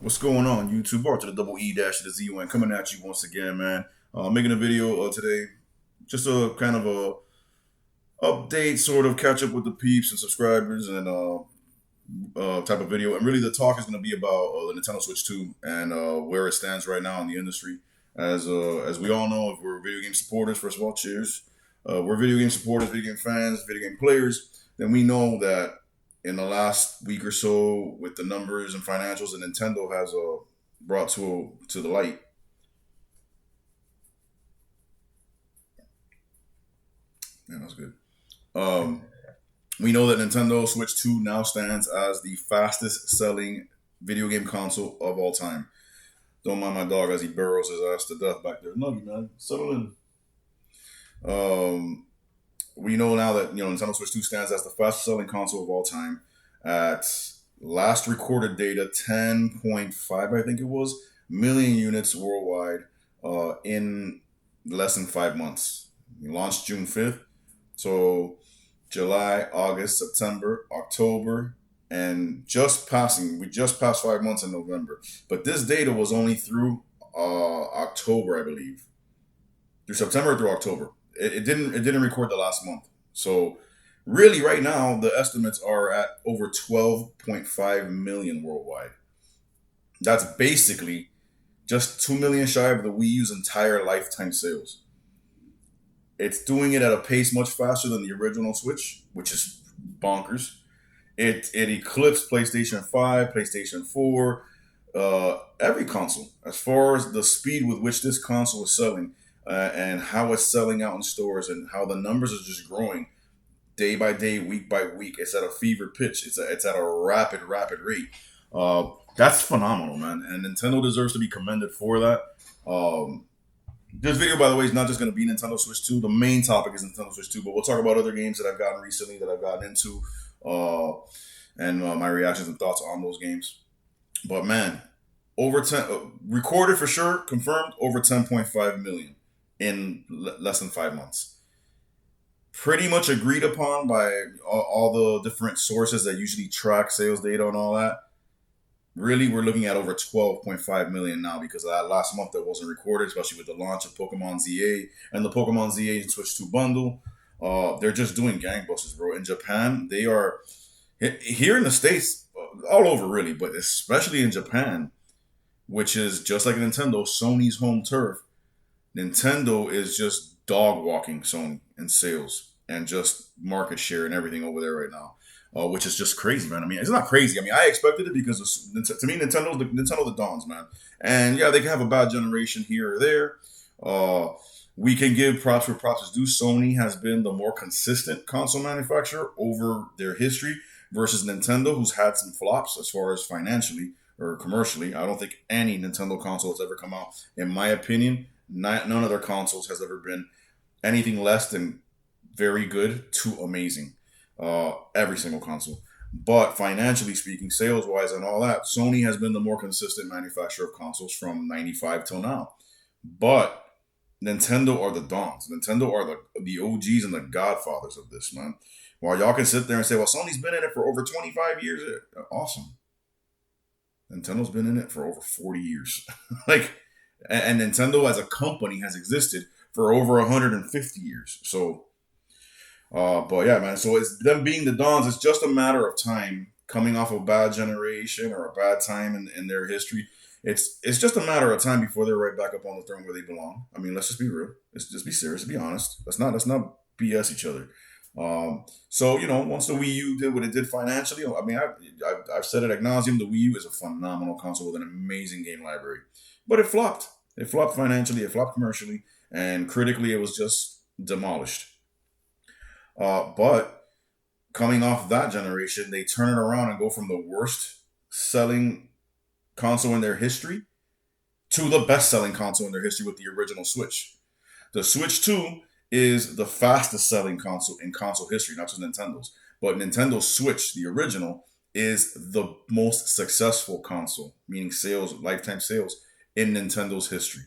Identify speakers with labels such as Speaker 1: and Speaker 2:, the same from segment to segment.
Speaker 1: What's going on, YouTube? R to the double E dash to the Z-U-N coming at you once again, man. Making a video today, just a kind of a update, sort of catch up with the peeps and subscribers and type of video. And really, the talk is going to be about the Nintendo Switch 2 and where it stands right now in the industry. As we all know, if we're video game supporters, first of all, cheers. We're video game supporters, video game fans, video game players. Then we know that in the last week or so, with the numbers and financials that Nintendo has brought to the light, man, that's good. We know that Nintendo Switch 2 now stands as the fastest selling video game console of all time. Don't mind my dog as he burrows his ass to death back there. Nuggy, man, settle in. We know now that Nintendo Switch 2 stands as the fastest selling console of all time at last recorded data 10.5, I think it was, million units worldwide in less than 5 months. We launched June 5th, so July, August, September, October, and we just passed 5 months in November. But this data was only through October, I believe, through September through October. It didn't record the last month. So really right now the estimates are at over 12.5 million worldwide. That's basically just 2 million shy of the Wii U's entire lifetime sales. It's doing it at a pace much faster than the original Switch, which is bonkers. It eclipsed PlayStation 5, PlayStation 4, every console as far as the speed with which this console is selling. And how it's selling out in stores and how the numbers are just growing day by day, week by week. It's at a fever pitch. It's at a rapid rate. That's phenomenal, man. And Nintendo deserves to be commended for that. This video, by the way, is not just going to be Nintendo Switch 2. The main topic is Nintendo Switch 2, but we'll talk about other games that I've gotten recently that I've gotten into and my reactions and thoughts on those games. But man, over 10, recorded for sure, confirmed, over 10.5 million. In less than 5 months. Pretty much agreed upon by all the different sources that usually track sales data and all that. Really, we're looking at over 12.5 million now because of that last month that wasn't recorded, especially with the launch of Pokemon ZA and the Pokemon ZA and Switch 2 bundle. They're just doing gangbusters, bro. In Japan, they are, here in the States, all over really, but especially in Japan, which is just like Nintendo, Sony's home turf. Nintendo is just dog walking Sony in sales and just market share and everything over there right now, which is just crazy, man. I mean, it's not crazy. I mean, I expected it because to me, Nintendo the Dons, man. And yeah, they can have a bad generation here or there. We can give props where props is due. Sony has been the more consistent console manufacturer over their history versus Nintendo, who's had some flops as far as financially or commercially. I don't think any Nintendo console has ever come out, in my opinion. None of their consoles has ever been anything less than very good to amazing. Every single console. But financially speaking, sales-wise and all that, Sony has been the more consistent manufacturer of consoles from 95 till now. But Nintendo are the dons. Nintendo are the OGs and the godfathers of this, man. While y'all can sit there and say, well, Sony's been in it for over 25 years. Awesome. Nintendo's been in it for over 40 years. And Nintendo as a company has existed for over 150 years. So, but yeah, man. So it's them being the Dons. It's just a matter of time coming off a bad generation or a bad time in their history. It's just a matter of time before they're right back up on the throne where they belong. I mean, let's just be real. Let's just be serious. Be honest. Let's not BS each other. So once the Wii U did what it did financially, I mean, I've said it ad nauseum. The Wii U is a phenomenal console with an amazing game library. But it flopped. It flopped financially. It flopped commercially. And critically, it was just demolished. But coming off that generation, they turn it around and go from the worst selling console in their history to the best selling console in their history with the original Switch. The Switch 2 is the fastest selling console in console history, not just Nintendo's. But Nintendo Switch, the original, is the most successful console, meaning sales, lifetime sales, in Nintendo's history.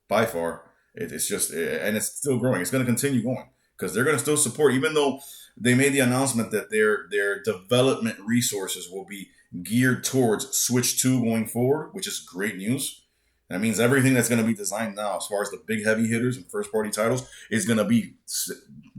Speaker 1: By far, it's just, and it's still growing. It's going to continue going because they're going to still support, even though they made the announcement that their development resources will be geared towards Switch 2 going forward, which is great news. That means everything that's going to be designed now, as far as the big heavy hitters and first party titles, is going to be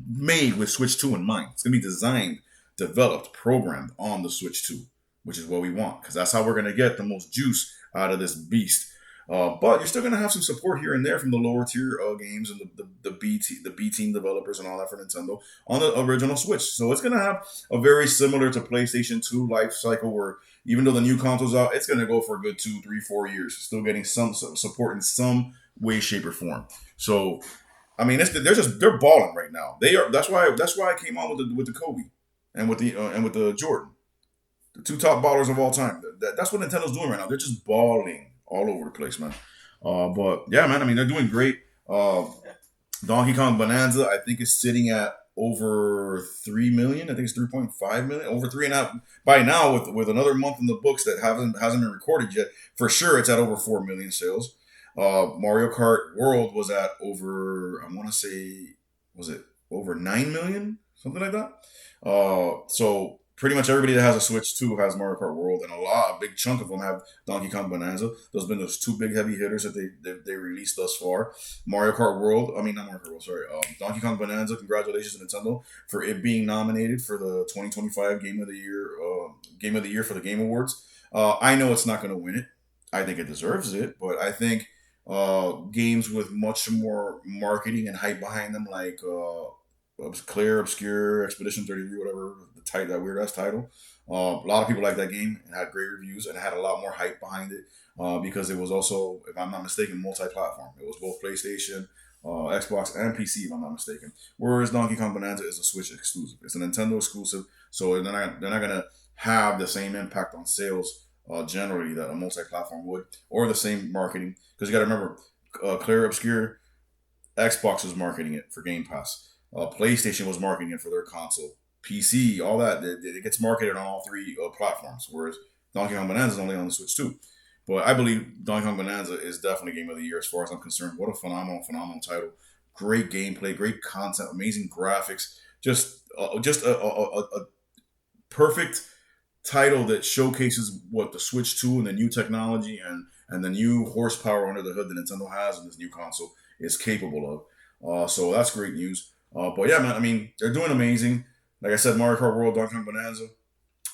Speaker 1: made with Switch 2 in mind. It's going to be designed, developed, programmed on the Switch 2, which is what we want, because that's how we're going to get the most juice out of this beast. But you're still going to have some support here and there from the lower tier games and the B team developers and all that for Nintendo on the original Switch. So it's going to have a very similar to PlayStation 2 life cycle, where even though the new console's out, it's going to go for a good 2, 3, 4 years, still getting some support in some way, shape, or form. So, I mean, they're balling right now. They are. That's why I came on with the Kobe and with the Jordan, the two top ballers of all time. That's what Nintendo's doing right now. They're just balling all over the place, man. But yeah, man. I mean, they're doing great. Donkey Kong Bonanza, I think, is sitting at over 3 million. I think it's 3.5 million, over 3.5 by now. With another month in the books that hasn't been recorded yet, for sure, it's at over 4 million sales. Mario Kart World was at over, I want to say, was it over 9 million, something like that. So pretty much everybody that has a Switch 2 has Mario Kart World, and a big chunk of them have Donkey Kong Bonanza. Those have been those two big heavy hitters that they released thus far. Mario Kart World, I mean not Mario Kart World, sorry, Donkey Kong Bonanza. Congratulations to Nintendo for it being nominated for the 2025 Game of the Year for the Game Awards. I know it's not going to win it. I think it deserves it, but I think games with much more marketing and hype behind them, like Clear Obscure Expedition 33, whatever that weird ass title. A lot of people like that game and had great reviews, and it had a lot more hype behind it because it was also, if I'm not mistaken, multi-platform. It was both PlayStation, Xbox, and PC, if I'm not mistaken. Whereas Donkey Kong Bonanza is a Switch exclusive. It's a Nintendo exclusive, so they're not gonna have the same impact on sales generally that a multi-platform would, or the same marketing. Because you got to remember, Clear Obscure, Xbox was marketing it for Game Pass. PlayStation was marketing it for their console. PC, all that, it gets marketed on all three platforms, whereas Donkey Kong Bonanza is only on the Switch too. But I believe Donkey Kong Bonanza is definitely Game of the Year as far as I'm concerned. What a phenomenal title! Great gameplay, great content, amazing graphics. Just a perfect title that showcases what the Switch 2 and the new technology and the new horsepower under the hood that Nintendo has in this new console is capable of. So that's great news. But yeah, man, I mean, they're doing amazing. Like I said, Mario Kart World, Donkey Kong Bonanza.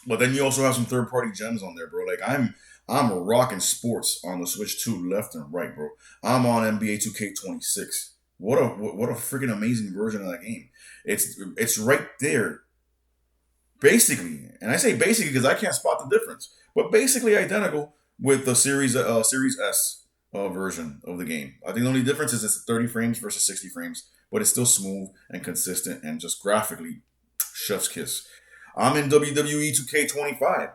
Speaker 1: But then you also have some third party gems on there, bro. Like I'm rocking sports on the Switch 2 left and right, bro. I'm on NBA 2K26. What a freaking amazing version of that game. It's right there, basically, and I say basically because I can't spot the difference, but basically identical with the Series S version of the game. I think the only difference is it's 30 frames versus 60 frames, but it's still smooth and consistent and just graphically chef's kiss. I'm in WWE 2K25.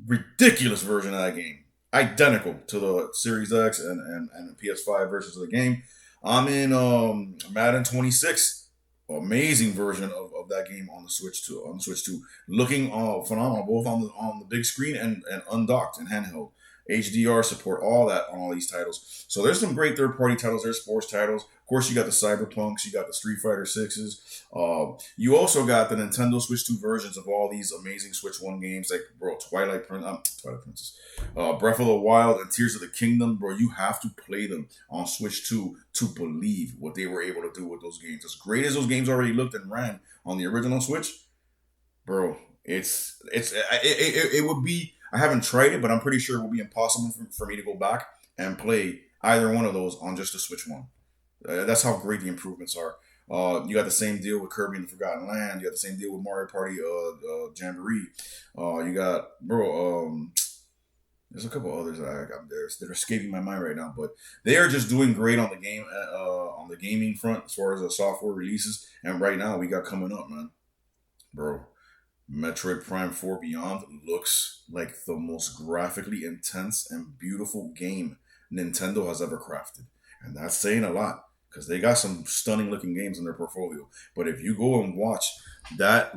Speaker 1: Ridiculous version of that game. Identical to the Series X and the PS5 versions of the game. I'm in Madden 26. Amazing version of that game on the Switch 2. Looking phenomenal, both on the big screen and undocked and handheld. HDR support, all that on all these titles. So there's some great third-party titles. There's sports titles. Of course, you got the Cyberpunks. You got the Street Fighter 6s. You also got the Nintendo Switch 2 versions of all these amazing Switch 1 games, like, bro, Twilight Princess, Breath of the Wild, and Tears of the Kingdom. Bro, you have to play them on Switch 2 to believe what they were able to do with those games. As great as those games already looked and ran on the original Switch, bro, it would be. I haven't tried it, but I'm pretty sure it will be impossible for me to go back and play either one of those on just the Switch 1. That's how great the improvements are. You got the same deal with Kirby and the Forgotten Land. You got the same deal with Mario Party Jamboree. You got, bro, there's a couple others that that are escaping my mind right now, but they are just doing great on the gaming front as far as the software releases. And right now we got coming up, man, bro. Metroid Prime 4 Beyond looks like the most graphically intense and beautiful game Nintendo has ever crafted. And that's saying a lot because they got some stunning looking games in their portfolio. But if you go and watch that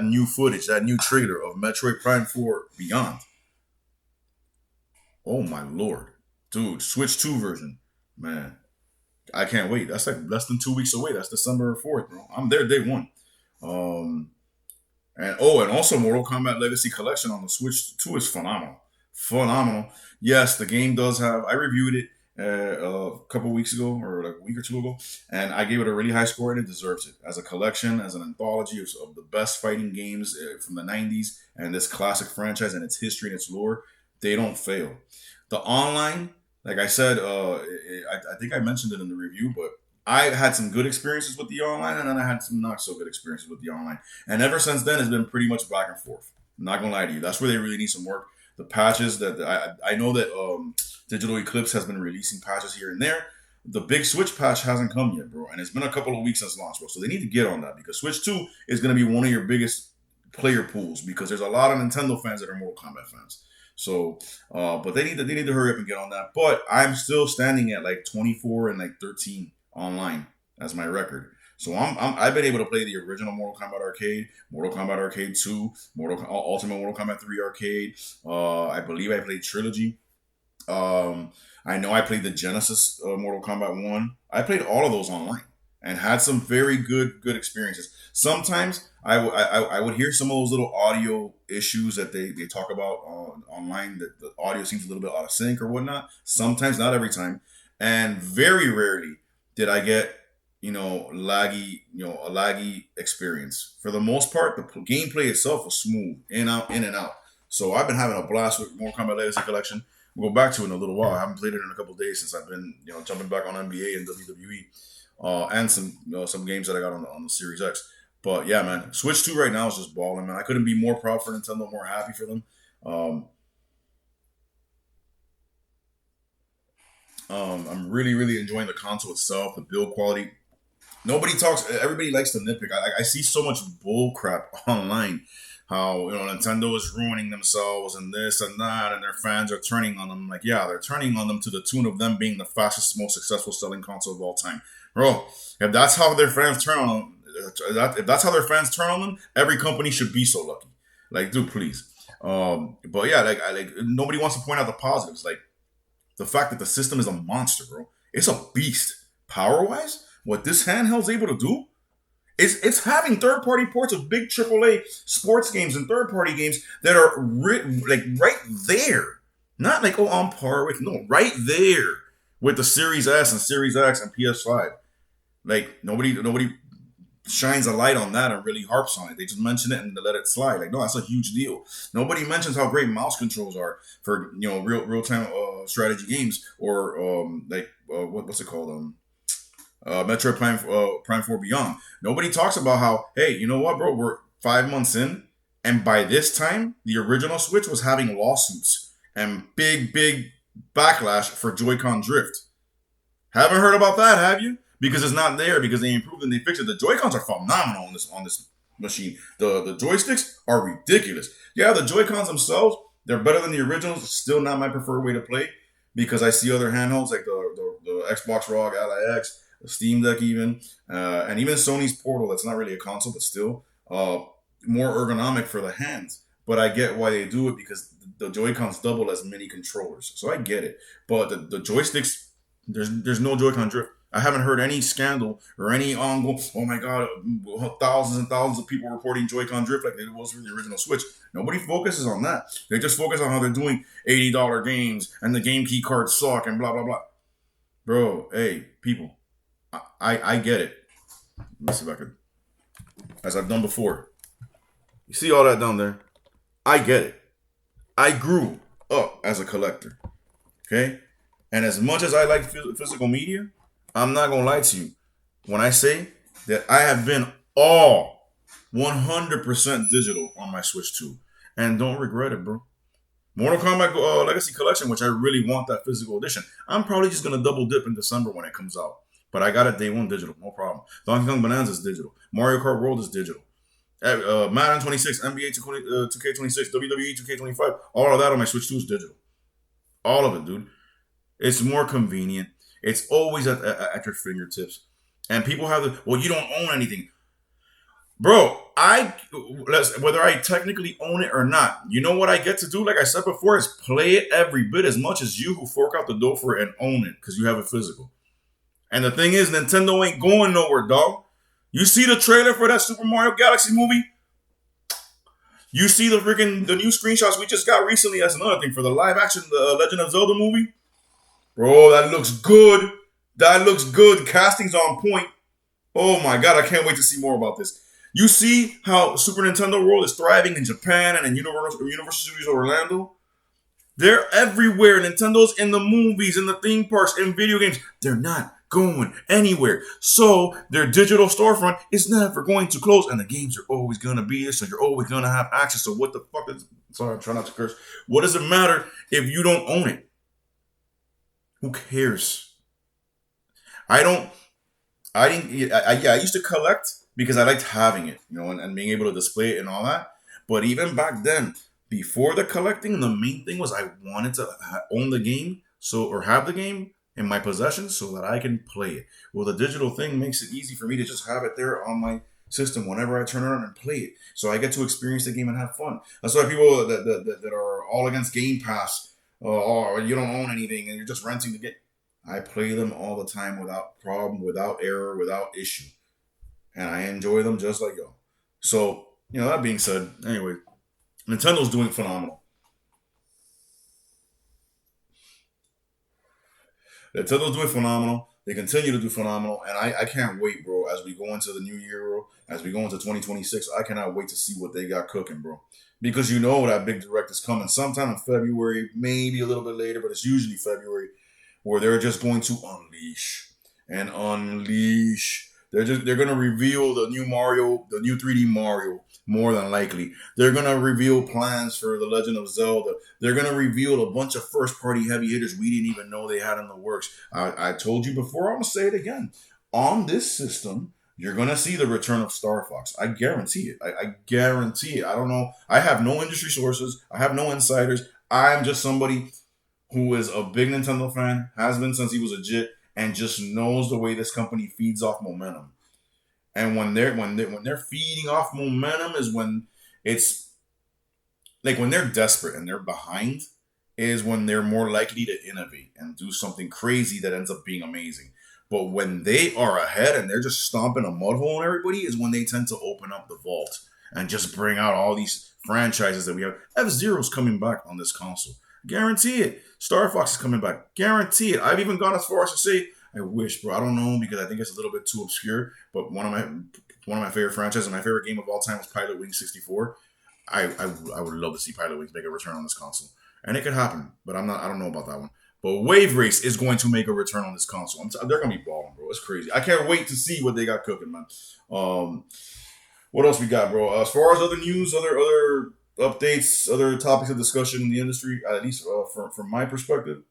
Speaker 1: new footage, that new trailer of Metroid Prime 4 Beyond, oh my lord. Dude, Switch 2 version, man, I can't wait. That's like less than 2 weeks away. That's December 4th, bro. I'm there day one. And also Mortal Kombat Legacy Collection on the Switch 2 is phenomenal. Phenomenal. Yes, the game does have. I reviewed it a couple weeks ago, or like a week or two ago, and I gave it a really high score, and it deserves it as a collection, as an anthology of the best fighting games from the '90s and this classic franchise and its history and its lore. They don't fail. The online, like I said, I think I mentioned it in the review, but I had some good experiences with the online, and then I had some not so good experiences with the online. And ever since then, it's been pretty much back and forth. I'm not gonna lie to you, that's where they really need some work. The patches that I know that Digital Eclipse has been releasing patches here and there. The big Switch patch hasn't come yet, bro, and it's been a couple of weeks since launch, bro. So they need to get on that because Switch 2 is gonna be one of your biggest player pools because there's a lot of Nintendo fans that are Mortal Kombat fans. So, but they need to hurry up and get on that. But I'm still standing at like 24 and like 13 online as my record. So I've been able to play the original Mortal Kombat Arcade, Mortal Kombat Arcade 2, Ultimate Mortal Kombat 3 Arcade. I believe I played Trilogy. I know I played the Genesis Mortal Kombat 1. I played all of those online and had some very good experiences. Sometimes I would hear some of those little audio issues that they talk about online, that the audio seems a little bit out of sync or whatnot. Sometimes, not every time. And very rarely did I get a laggy experience. For the most part, the gameplay itself was smooth, in and out. So I've been having a blast with Mortal Kombat Legacy Collection. We'll go back to it in a little while. I haven't played it in a couple of days since I've been jumping back on NBA and WWE, and some games that I got on the Series X. But yeah, man, Switch 2 right now is just balling, man. I couldn't be more proud for Nintendo, more happy for them. I'm really enjoying the console itself, the build quality. Nobody talks. Everybody likes to nitpick. I see so much bull crap online. How Nintendo is ruining themselves and this and that, and their fans are turning on them. Like, yeah, they're turning on them to the tune of them being the fastest, most successful selling console of all time, bro. If that's how their fans turn on them, if that's how their fans turn on them, every company should be so lucky. Like, dude, please. But yeah, like nobody wants to point out the positives. Like the fact that the system is a monster, bro. It's a beast. Power wise, what this handheld's able to do, it's having third party ports of big AAA sports games and third party games that are like right there. Not like on par with, no, right there with the Series S and Series X and PS5. Like nobody shines a light on that and really harps on it. They just mention it and let it slide. Like, no, that's a huge deal. Nobody mentions how great mouse controls are for real time strategy games or what's it called Metroid Prime 4 Beyond. Nobody talks about how, hey, you know what, bro? We're 5 months in, and by this time, the original Switch was having lawsuits and big backlash for Joy-Con drift. Haven't heard about that, have you? Because it's not there, because they improved and they fixed it. The Joy-Cons are phenomenal on this machine. The joysticks are ridiculous. Yeah, the Joy-Cons themselves, they're better than the originals. It's still not my preferred way to play because I see other handhelds like the Xbox ROG Ally X, the Steam Deck even, and even Sony's Portal. That's not really a console, but still more ergonomic for the hands. But I get why they do it because the Joy-Cons double as mini controllers. So I get it. But the joysticks, there's no Joy-Con drift. I haven't heard any scandal or any ongoing, oh my God, thousands and thousands of people reporting Joy-Con drift like it was for the original Switch. Nobody focuses on that. They just focus on how they're doing $80 games and the game key cards suck and blah, blah, blah. Bro, hey, people, I get it. Let me see if I could, as I've done before. You see all that down there? I get it. I grew up as a collector. Okay? And as much as I like physical media, I'm not going to lie to you when I say that I have been all 100% digital on my Switch 2. And don't regret it, bro. Mortal Kombat Legacy Collection, which I really want that physical edition. I'm probably just going to double dip in December when it comes out. But I got it day one digital, no problem. Donkey Kong Bonanza is digital. Mario Kart World is digital. Madden 26, NBA 2K26, WWE 2K25, all of that on my Switch 2 is digital. All of it, dude. It's more convenient. It's always at your fingertips. And people have the, well, you don't own anything. Bro, whether I technically own it or not, you know what I get to do, like I said before, is play it every bit as much as you who fork out the dough for it and own it because you have it physical. And the thing is, Nintendo ain't going nowhere, dog. You see the trailer for that Super Mario Galaxy movie? You see the new screenshots we just got recently. That's another thing for the live action, the Legend of Zelda movie, bro. That looks good. That looks good. Casting's on point. Oh my god, I can't wait to see more about this. You see how Super Nintendo World is thriving in Japan and in Universal Studios Orlando? They're everywhere. Nintendo's in the movies, in the theme parks, in video games. They're not going anywhere. So their digital storefront is never going to close, and the games are always going to be there. So you're always going to have access. So what the fuck is? Sorry, I'm trying not to curse. What does it matter if you don't own it? Who cares? I don't. I didn't. Yeah, I used to collect because I liked having it, and being able to display it and all that. But even back then, before the collecting, the main thing was I wanted to own the game, or have the game in my possession so that I can play it. Well, the digital thing makes it easy for me to just have it there on my system whenever I turn it on and play it, so I get to experience the game and have fun. That's why people that are all against Game Pass, or you don't own anything and you're just renting the game. I play them all the time without problem, without error, without issue, and I enjoy them just like y'all. So, that being said, anyway, Nintendo's doing phenomenal. Nintendo's doing phenomenal. They continue to do phenomenal, and I can't wait, bro. As we go into the new year, bro, as we go into 2026, I cannot wait to see what they got cooking, bro. Because that big direct is coming sometime in February, maybe a little bit later, but it's usually February, where they're just going to unleash and unleash. They're gonna reveal the new Mario, the new 3D Mario, more than likely. They're gonna reveal plans for the Legend of Zelda. They're gonna reveal a bunch of first party heavy hitters we didn't even know they had in the works. I told you before, I'm gonna say it again. On this system, you're gonna see the return of Star Fox. I guarantee it. I guarantee it. I don't know. I have no industry sources. I have no insiders. I'm just somebody who is a big Nintendo fan, has been since he was a jit, and just knows the way this company feeds off momentum. And when they're feeding off momentum is when it's like when they're desperate and they're behind is when they're more likely to innovate and do something crazy that ends up being amazing. But when they are ahead and they're just stomping a mud hole on everybody is when they tend to open up the vault and just bring out all these franchises that we have. F-Zero's coming back on this console. Guarantee it. Star Fox is coming back. Guarantee it. I've even gone as far as to say, I wish, bro. I don't know because I think it's a little bit too obscure. But one of my favorite franchises and my favorite game of all time was Pilot Wings 64. I would love to see Pilot Wings make a return on this console, and it could happen. But I don't know about that one. But Wave Race is going to make a return on this console. They're gonna be balling, bro. It's crazy. I can't wait to see what they got cooking, man. What else we got, bro? As far as other news, other updates, other topics of discussion in the industry, at least from my perspective,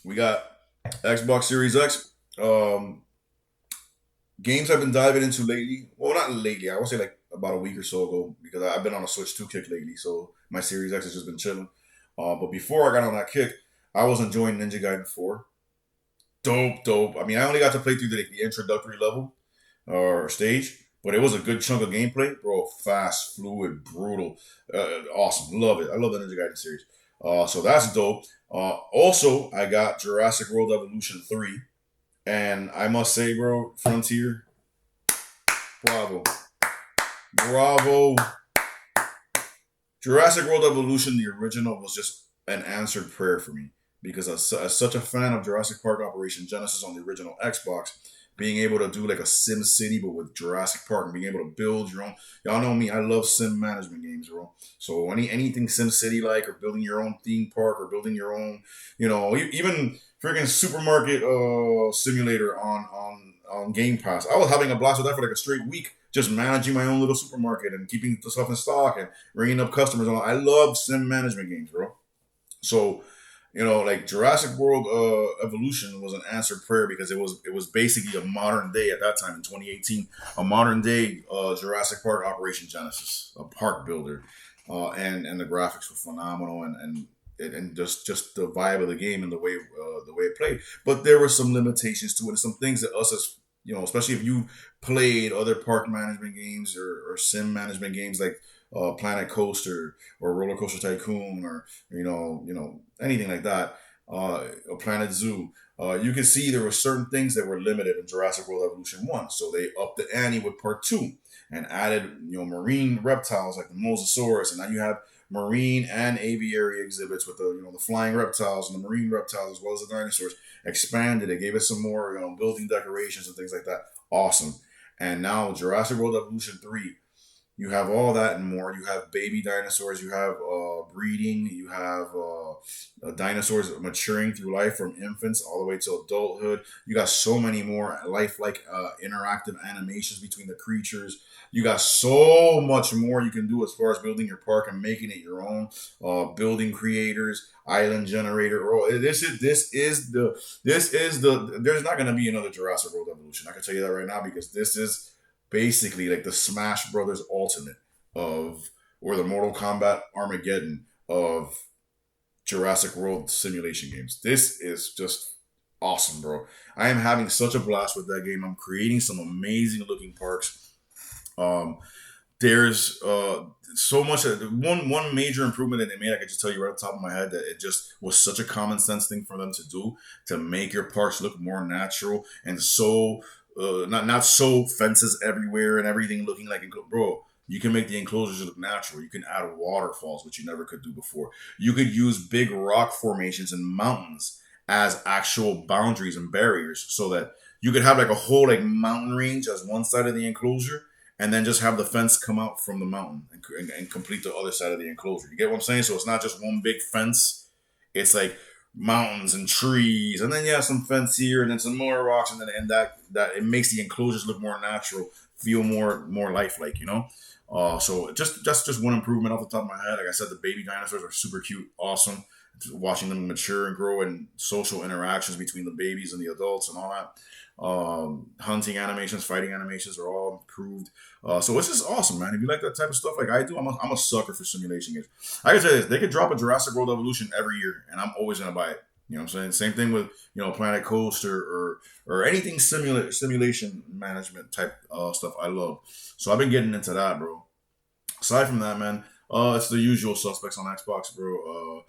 Speaker 1: we got Xbox Series X. Games I've been diving into lately. Well, not lately. I would say like about a week or so ago because I've been on a Switch 2 kick lately. So my Series X has just been chilling. But before I got on that kick, I was enjoying Ninja Gaiden 4. Dope. I mean, I only got to play through the introductory level or stage, but it was a good chunk of gameplay, bro. Fast, fluid, brutal, awesome. Love it. I love the Ninja Gaiden series. So that's dope. Also, I got Jurassic World Evolution 3, and I must say, bro, Frontier, bravo, bravo. Jurassic World Evolution, the original, was just an answered prayer for me because as such a fan of Jurassic Park Operation Genesis on the original Xbox, being able to do like a Sim City but with Jurassic Park and being able to build your own. Y'all know me, I love sim management games, bro. So anything Sim City like or building your own theme park or building your own, even freaking supermarket simulator on Game Pass. I was having a blast with that for like a straight week, just managing my own little supermarket and keeping the stuff in stock and ringing up customers. I love sim management games, bro. So like Jurassic World Evolution was an answered prayer because it was basically a modern day at that time in 2018, a modern day Jurassic Park Operation Genesis, a park builder, and the graphics were phenomenal and just the vibe of the game and the way it played. But there were some limitations to it, and some things that us as especially if you played other park management games or sim management games like Planet Coaster or Roller Coaster Tycoon or anything like that, or Planet Zoo. You can see there were certain things that were limited in Jurassic World Evolution 1, so they upped the ante with Part 2. and added marine reptiles like the Mosasaurus, and now you have marine and aviary exhibits with the flying reptiles and the marine reptiles as well as the dinosaurs. Expanded it, gave us some more building decorations and things like that. Awesome. And now Jurassic World Evolution 3, you have all that and more. You have baby dinosaurs. You have breeding. You have dinosaurs maturing through life from infants all the way to adulthood. You got so many more lifelike interactive animations between the creatures. You got so much more you can do as far as building your park and making it your own. Building creators, island generator. Oh, this is the. There's not going to be another Jurassic World Evolution. I can tell you that right now because this is basically like the Smash Brothers Ultimate of, or the Mortal Kombat Armageddon of Jurassic World simulation games. This is just awesome, bro. I am having such a blast with that game. I'm creating some amazing looking parks. Um, there's so much. One major improvement that they made, I could just tell you right off the top of my head, that it just was such a common sense thing for them to do to make your parks look more natural and so not so fences everywhere and everything looking like bro. You can make the enclosures look natural. You can add waterfalls, which you never could do before. You could use big rock formations and mountains as actual boundaries and barriers, so that you could have like a whole like mountain range as one side of the enclosure, and then just have the fence come out from the mountain and complete the other side of the enclosure. You get what I'm saying? So it's not just one big fence. It's like mountains and trees, and then you have some fence here, and then some more rocks, and then that it makes the enclosures look more natural, feel more lifelike, so just one improvement off the top of my head. Like I said, the baby dinosaurs are super cute, awesome. Watching them mature and grow, and social interactions between the babies and the adults and all that. Hunting animations, fighting animations are all improved. So it's just awesome, man. If you like that type of stuff like I do, I'm a sucker for simulation games. I can tell you this, they could drop a Jurassic World Evolution every year, and I'm always gonna buy it. You know what I'm saying? Same thing with Planet Coaster or anything simulation management type stuff. I love. So I've been getting into that, bro. Aside from that, man, it's the usual suspects on Xbox, bro.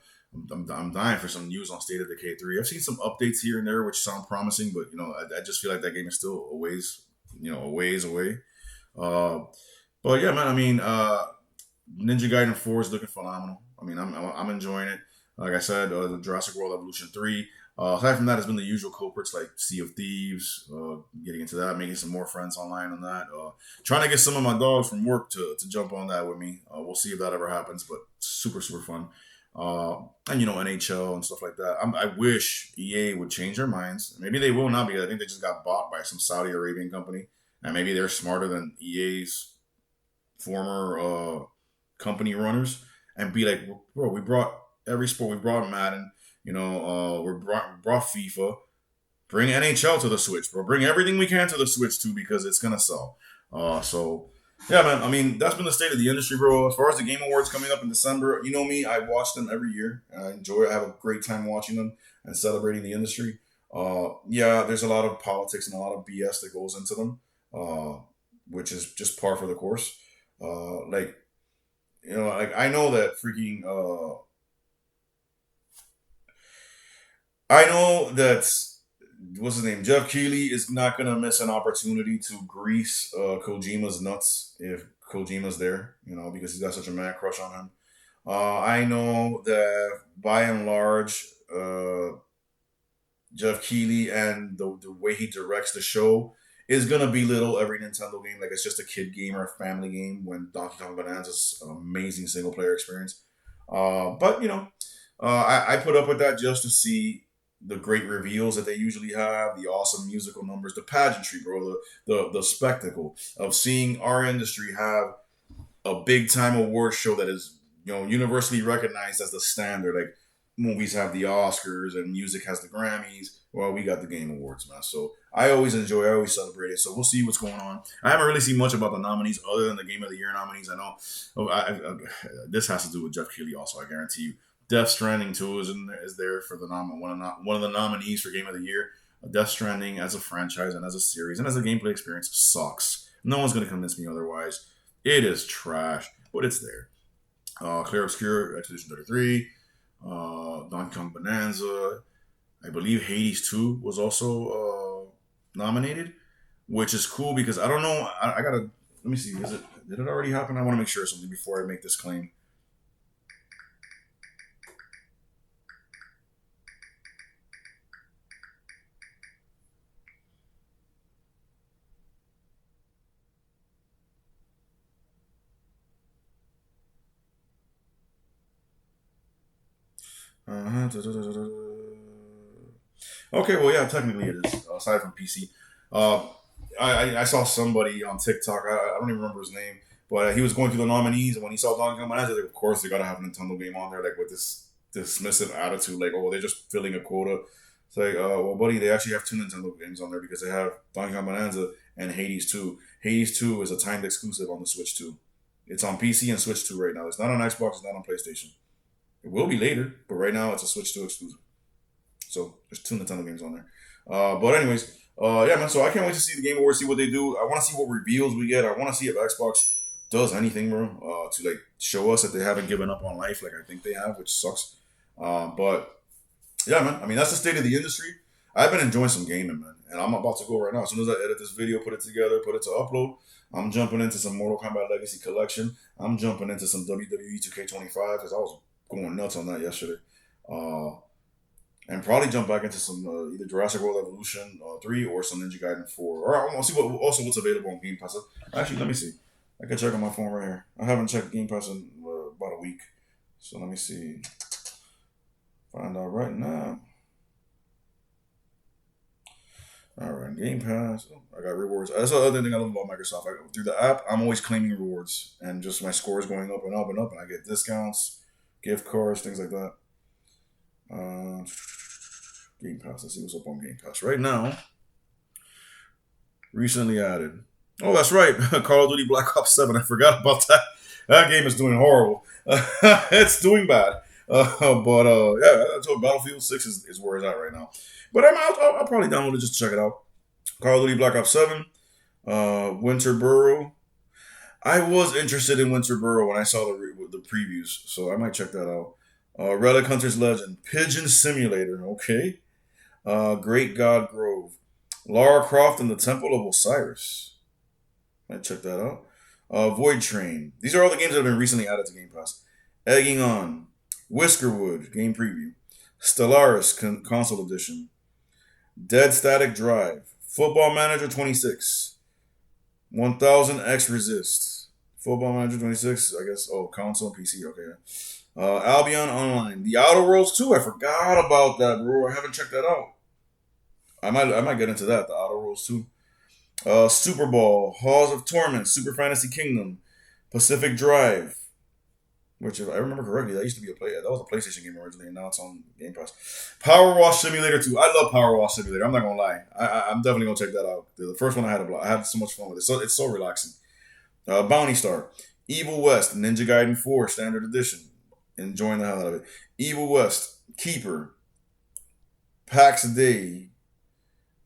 Speaker 1: I'm dying for some news on State of Decay 3. I've seen some updates here and there which sound promising, but I just feel like that game is still a ways away. Uh, but yeah, man. I mean, Ninja Gaiden 4 is looking phenomenal. I mean, I'm enjoying it. Like I said, the Jurassic World Evolution 3. Aside from that, has been the usual culprits like Sea of Thieves, getting into that, making some more friends online on that. Trying to get some of my dogs from work to jump on that with me. We'll see if that ever happens, but super, super fun. And NHL and stuff like that. I wish EA would change their minds. Maybe they will not, because I think they just got bought by some Saudi Arabian company, and maybe they're smarter than EA's former company runners, and be like, bro, we brought every sport. We brought Madden. We brought FIFA. Bring NHL to the Switch, bro. Bring everything we can to the Switch too, because it's gonna sell. So yeah, man. I mean, that's been the state of the industry, bro. As far as the Game Awards coming up in December, you know me, I watch them every year. And I enjoy it. I have a great time watching them and celebrating the industry. Yeah, there's a lot of politics and a lot of BS that goes into them, which is just par for the course. Like, like I know that freaking, I know that what's his name? Jeff Keighley is not gonna miss an opportunity to grease Kojima's nuts if Kojima's there, because he's got such a mad crush on him. I know that by and large, Jeff Keighley and the way he directs the show is gonna belittle every Nintendo game like it's just a kid game or a family game, when Donkey Kong Bonanza is an amazing single player experience. But I put up with that just to see the great reveals that they usually have, the awesome musical numbers, the pageantry, bro, the spectacle of seeing our industry have a big time award show that is universally recognized as the standard. Like movies have the Oscars and music has the Grammys. Well, we got the Game Awards, man. So I always enjoy, I always celebrate it. So we'll see what's going on. I haven't really seen much about the nominees other than the Game of the Year nominees. I know this has to do with Jeff Keighley also, I guarantee you. Death Stranding 2 is there for the one of the nominees for Game of the Year. Death Stranding as a franchise and as a series and as a gameplay experience sucks. No one's going to convince me otherwise. It is trash, but it's there. Clair Obscur, Expedition 33, Donkey Kong Bonanza. I believe Hades 2 was also nominated, which is cool because I don't know. I gotta Let me see. Did it already happen? I want to make sure of something before I make this claim. Okay, well, yeah, technically it is. Aside from PC, uh, I saw somebody on TikTok. I don't even remember his name, but he was going through the nominees, and when he saw Donkey Kong Bonanza, like, of course they gotta have a Nintendo game on there, like with this dismissive attitude, like, oh, they're just filling a quota. It's like, well, buddy, they actually have two Nintendo games on there because they have Donkey Kong Bonanza and Hades 2. Hades 2 is a timed exclusive on the Switch 2. It's on PC and Switch 2 right now. It's not on Xbox. It's not on PlayStation. It will be later, but right now it's a Switch 2 exclusive. So there's two Nintendo games on there. But anyways, yeah, man. So I can't wait to see the Game Awards, see what they do. I want to see what reveals we get. I want to see if Xbox does anything, bro, to like show us that they haven't given up on life, like I think they have, which sucks. But yeah, man. I mean, that's the state of the industry. I've been enjoying some gaming, man, and I'm about to go right now. As soon as I edit this video, put it together, put it to upload, I'm jumping into some Mortal Kombat Legacy Collection. I'm jumping into some WWE 2K25 because I was going nuts on that yesterday. And probably jump back into some either Jurassic World Evolution 3 or some Ninja Gaiden 4. Or I want to see what's available on Game Pass. Actually, let me see. I can check on my phone right here. I haven't checked Game Pass in about a week. So let me see. Find out right now. All right, Game Pass. Oh, I got rewards. That's the other thing I love about Microsoft. Through the app, I'm always claiming rewards. And just my score is going up and up and up. And I get discounts, gift cards, things like that. Game Pass. Let's see what's up on Game Pass right now. Recently added. Oh, that's right. Call of Duty Black Ops 7. I forgot about that. That game is doing horrible. It's doing bad. Yeah, so Battlefield 6 is where it's at right now. But I'll probably download it just to check it out. Call of Duty Black Ops 7. Winter Burrow. I was interested in Winter Burrow when I saw the previews, so I might check that out. Relic Hunter's Legend. Pigeon Simulator. Okay. Great God Grove. Lara Croft and the Temple of Osiris. Might check that out. Void Train. These are all the games that have been recently added to Game Pass. Egging On. Whiskerwood. Game preview. Stellaris Console Edition. Dead Static Drive. Football Manager 26. 1000X Resist. Football Manager 26, I guess. Oh, console and PC. Okay. Albion Online. The Outer Worlds 2. I forgot about that, bro. I haven't checked that out. I might get into that. The Outer Worlds 2. Super Ball. Halls of Torment. Super Fantasy Kingdom. Pacific Drive. Which, if I remember correctly, that used to be that was a PlayStation game originally, and now it's on Game Pass. Power Wash Simulator 2. I love Power Wash Simulator. I'm not gonna lie. I'm definitely gonna check that out. The first one I had so much fun with it. It's so relaxing. Bounty Star. Evil West. Ninja Gaiden 4 Standard Edition. Enjoying the hell out of it. Evil West. Keeper. PAX Day.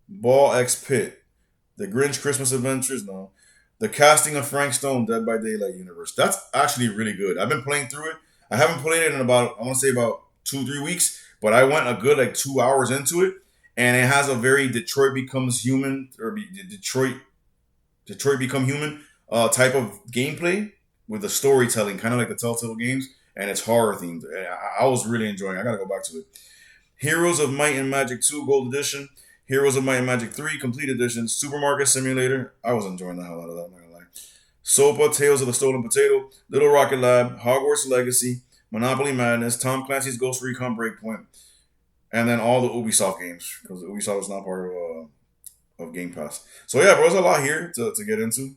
Speaker 1: Ball X Pit. The Grinch Christmas Adventures. No. The Casting of Frank Stone, Dead by Daylight universe. That's actually really good. I've been playing through it. I haven't played it in about 2-3 weeks, but I went a good 2 hours into it, and it has a very Detroit Becomes Human or Detroit Become Human type of gameplay with the storytelling, kind of like the Telltale games, and it's horror themed. I was really enjoying it. I gotta go back to it. Heroes of Might and Magic 2 Gold Edition. Heroes of Might and Magic 3 Complete Edition, Supermarket Simulator. I was enjoying the hell out of that, I'm not gonna lie. SOPA, Tales of the Stolen Potato, Little Rocket Lab, Hogwarts Legacy, Monopoly Madness, Tom Clancy's Ghost Recon Breakpoint, and then all the Ubisoft games, because Ubisoft is not part of Game Pass. So yeah, bro, there's a lot here to get into.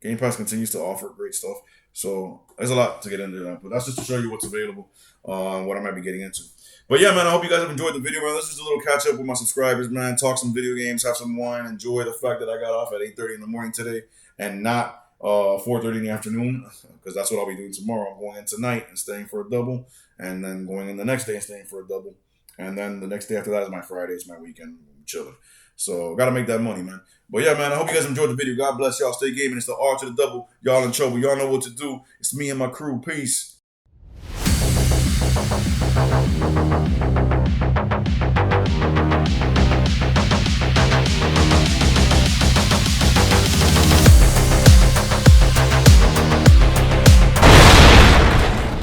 Speaker 1: Game Pass continues to offer great stuff. So there's a lot to get into that. But that's just to show you what's available and what I might be getting into. But yeah, man, I hope you guys have enjoyed the video, man. This is a little catch up with my subscribers, man. Talk some video games, have some wine, enjoy the fact that I got off at 8:30 in the morning today and not 4:30 in the afternoon, because that's what I'll be doing tomorrow. I'm going in tonight and staying for a double, and then going in the next day and staying for a double. And then the next day after that is my Friday. It's my weekend. I'm chilling. So got to make that money, man. But yeah, man, I hope you guys enjoyed the video. God bless y'all. Stay gaming. It's the R to the double. Y'all in trouble. Y'all know what to do. It's me and my crew. Peace.